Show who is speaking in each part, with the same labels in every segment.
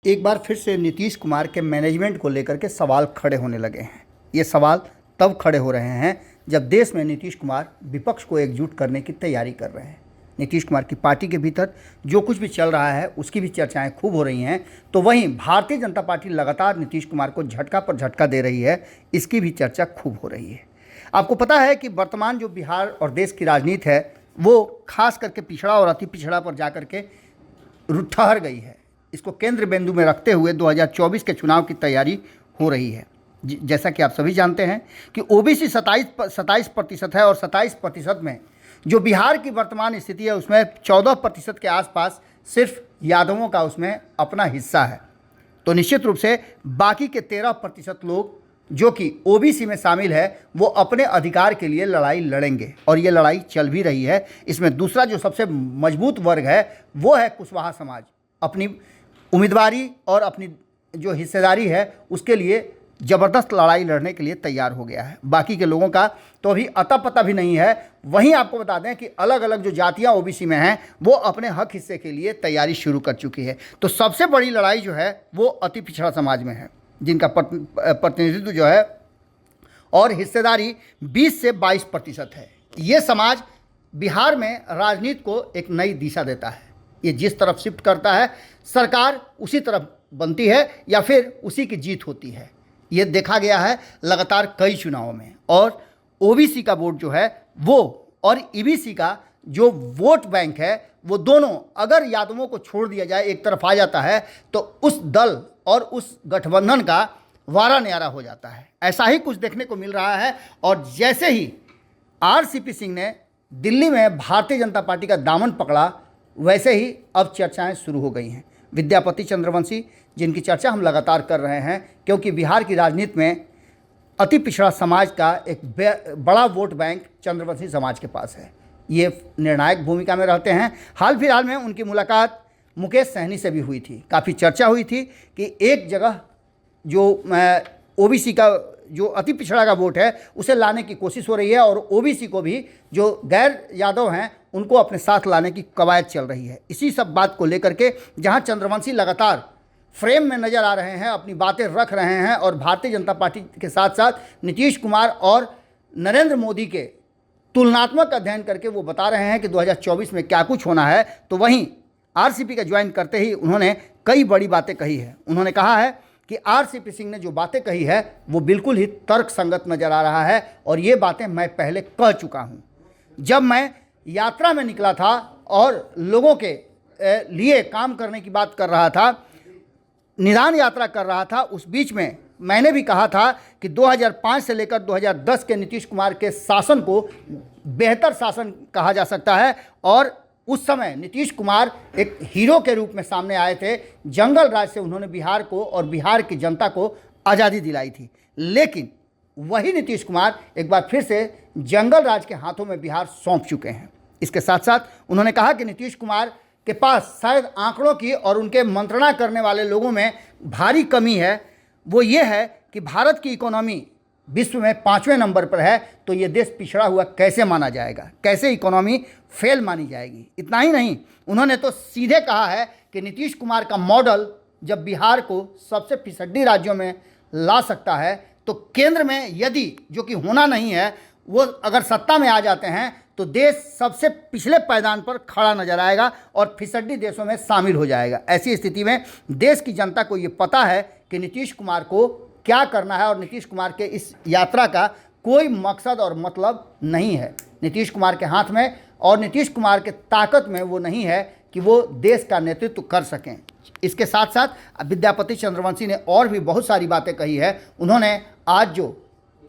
Speaker 1: एक बार फिर से नीतीश कुमार के मैनेजमेंट को लेकर के सवाल खड़े होने लगे हैं। ये सवाल तब खड़े हो रहे हैं जब देश में नीतीश कुमार विपक्ष को एकजुट करने की तैयारी कर रहे हैं। नीतीश कुमार की पार्टी के भीतर जो कुछ भी चल रहा है उसकी भी चर्चाएं खूब हो रही हैं, तो वहीं भारतीय जनता पार्टी लगातार नीतीश कुमार को झटका पर झटका दे रही है, इसकी भी चर्चा खूब हो रही है। आपको पता है कि वर्तमान जो बिहार और देश की राजनीति है वो खास करके पिछड़ा और अति पिछड़ा पर जा कर के ठहर गई है। इसको केंद्र बिंदु में रखते हुए 2024 के चुनाव की तैयारी हो रही है। जैसा कि आप सभी जानते हैं कि ओबीसी 27% है और 27% में जो बिहार की वर्तमान स्थिति है उसमें 14% के आसपास सिर्फ यादवों का उसमें अपना हिस्सा है। तो निश्चित रूप से बाकी के 13% लोग जो कि ओबीसी में शामिल है वो अपने अधिकार के लिए लड़ाई लड़ेंगे और ये लड़ाई चल भी रही है। इसमें दूसरा जो सबसे मजबूत वर्ग है वो है कुशवाहा समाज। अपनी उम्मीदवारी और अपनी जो हिस्सेदारी है उसके लिए ज़बरदस्त लड़ाई लड़ने के लिए तैयार हो गया है। बाकी के लोगों का तो अभी अता पता भी नहीं है। वहीं आपको बता दें कि अलग अलग जो जातियां ओबीसी में हैं वो अपने हक हिस्से के लिए तैयारी शुरू कर चुकी है। तो सबसे बड़ी लड़ाई जो है वो अति पिछड़ा समाज में है, जिनका प्रतिनिधित्व जो है और हिस्सेदारी 20 से 22% है। ये समाज बिहार में राजनीति को एक नई दिशा देता है। ये जिस तरफ शिफ्ट करता है सरकार उसी तरफ बनती है या फिर उसी की जीत होती है। ये देखा गया है लगातार कई चुनावों में। और ओबीसी का वोट जो है वो और ईबीसी का जो वोट बैंक है वो दोनों अगर यादवों को छोड़ दिया जाए एक तरफ आ जाता है तो उस दल और उस गठबंधन का वारा न्यारा हो जाता है। ऐसा ही कुछ देखने को मिल रहा है। और जैसे ही आरसीपी सिंह ने दिल्ली में भारतीय जनता पार्टी का दामन पकड़ा वैसे ही अब चर्चाएं शुरू हो गई हैं। विद्यापति चंद्रवंशी जिनकी चर्चा हम लगातार कर रहे हैं क्योंकि बिहार की राजनीति में अति पिछड़ा समाज का एक बड़ा वोट बैंक चंद्रवंशी समाज के पास है। ये निर्णायक भूमिका में रहते हैं। हाल फिलहाल में उनकी मुलाकात मुकेश सहनी से भी हुई थी। काफ़ी चर्चा हुई थी कि एक जगह जो ओबीसी का जो अति पिछड़ा का वोट है उसे लाने की कोशिश हो रही है और ओबीसी को भी जो गैर यादव हैं उनको अपने साथ लाने की कवायद चल रही है। इसी सब बात को लेकर के जहां चंद्रवंशी लगातार फ्रेम में नज़र आ रहे हैं, अपनी बातें रख रहे हैं और भारतीय जनता पार्टी के साथ साथ नीतीश कुमार और नरेंद्र मोदी के तुलनात्मक अध्ययन करके वो बता रहे हैं कि 2024 में क्या कुछ होना है, तो वहीं आरसीपी का ज्वाइन करते ही उन्होंने कई बड़ी बातें कही है। उन्होंने कहा है कि आरसीपी सिंह ने जो बातें कही है वो बिल्कुल ही तर्क संगत नज़र आ रहा है और ये बातें मैं पहले कह चुका हूँ। जब मैं यात्रा में निकला था और लोगों के लिए काम करने की बात कर रहा था, निदान यात्रा कर रहा था, उस बीच में मैंने भी कहा था कि 2005 से लेकर 2010 के नीतीश कुमार के शासन को बेहतर शासन कहा जा सकता है और उस समय नीतीश कुमार एक हीरो के रूप में सामने आए थे। जंगल राज से उन्होंने बिहार को और बिहार की जनता को आज़ादी दिलाई थी। लेकिन वही नीतीश कुमार एक बार फिर से जंगल राज के हाथों में बिहार सौंप चुके हैं। इसके साथ साथ उन्होंने कहा कि नीतीश कुमार के पास शायद आंकड़ों की और उनके मंत्रणा करने वाले लोगों में भारी कमी है। वो ये है कि भारत की इकोनॉमी विश्व में 5वें नंबर पर है, तो ये देश पिछड़ा हुआ कैसे माना जाएगा, कैसे इकोनॉमी फेल मानी जाएगी। इतना ही नहीं, उन्होंने तो सीधे कहा है कि नीतीश कुमार का मॉडल जब बिहार को सबसे पिछड़ी राज्यों में ला सकता है तो केंद्र में यदि जो कि होना नहीं है वो अगर सत्ता में आ जाते हैं तो देश सबसे पिछले पायदान पर खड़ा नजर आएगा और फिसड्डी देशों में शामिल हो जाएगा। ऐसी स्थिति में देश की जनता को ये पता है कि नीतीश कुमार को क्या करना है और नीतीश कुमार के इस यात्रा का कोई मकसद और मतलब नहीं है। नीतीश कुमार के हाथ में और नीतीश कुमार के ताकत में वो नहीं है कि वो देश का नेतृत्व कर सकें। इसके साथ साथ विद्यापति चंद्रवंशी ने और भी बहुत सारी बातें कही है। उन्होंने आज जो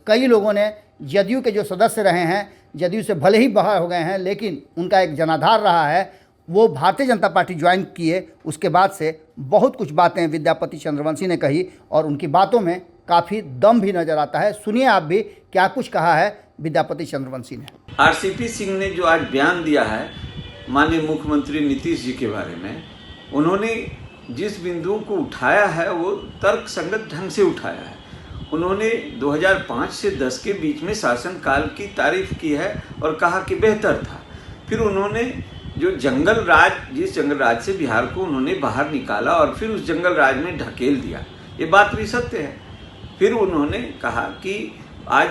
Speaker 1: कई लोगों ने जदयू के जो सदस्य रहे हैं, जदयू से भले ही बाहर हो गए हैं लेकिन उनका एक जनाधार रहा है, वो भारतीय जनता पार्टी ज्वाइन किए उसके बाद से बहुत कुछ बातें विद्यापति चंद्रवंशी ने कही और उनकी बातों में काफ़ी दम भी नज़र आता है। सुनिए आप भी क्या कुछ कहा है विद्यापति चंद्रवंशी ने।
Speaker 2: आरसीपी सिंह ने जो आज बयान दिया है माननीय मुख्यमंत्री नीतीश जी के बारे में, उन्होंने जिस बिंदुओं को उठाया है वो तर्क संगत ढंग से उठाया है। उन्होंने 2005 से 10 के बीच में शासनकाल की तारीफ की है और कहा कि बेहतर था। फिर उन्होंने जो जंगल राज, जिस जंगल राज से बिहार को उन्होंने बाहर निकाला और फिर उस जंगल राज में ढकेल दिया, ये बात भी सत्य है। फिर उन्होंने कहा कि आज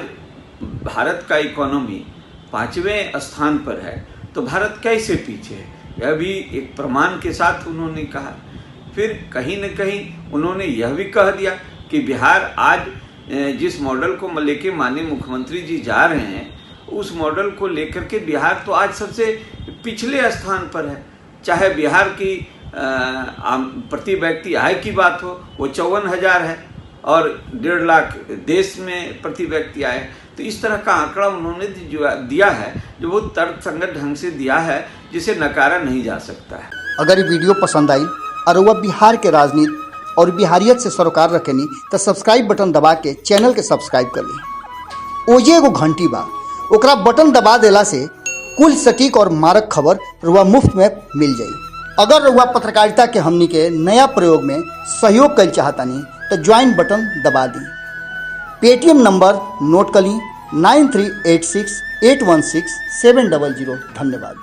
Speaker 2: भारत का इकोनॉमी 5वें स्थान पर है, तो भारत कैसे पीछे है, यह भी एक प्रमाण के साथ उन्होंने कहा। फिर कहीं न कहीं उन्होंने यह भी कह दिया कि बिहार आज जिस मॉडल को लेके माननीय मुख्यमंत्री जी जा रहे हैं, उस मॉडल को लेकर के बिहार तो आज सबसे पिछले स्थान पर है। चाहे बिहार की प्रति व्यक्ति आय की बात हो, वो 54,000 है और 1.5 लाख देश में प्रति व्यक्ति आए। तो इस तरह का आंकड़ा उन्होंने दिया है, जो बहुत तर्कसंगत ढंग से दिया है, जिसे नकारा नहीं जा सकता है।
Speaker 1: अगर ये वीडियो पसंद आई और वह बिहार के राजनीति और बिहारियत से सरोकार रखेनी तो सब्सक्राइब बटन दबा के चैनल के सब्सक्राइब कर ली। ओजे एगो घंटी बा, ओकरा बटन दबा देला से कुल सटीक और मारक खबर रुआ मुफ्त में मिल जाई। अगर रुआ पत्रकारिता के हमनी के नया प्रयोग में सहयोग कर चाहतानी तो ज्वाइन बटन दबा दी। पेटीएम नंबर नोट कर ली 9386816700। धन्यवाद।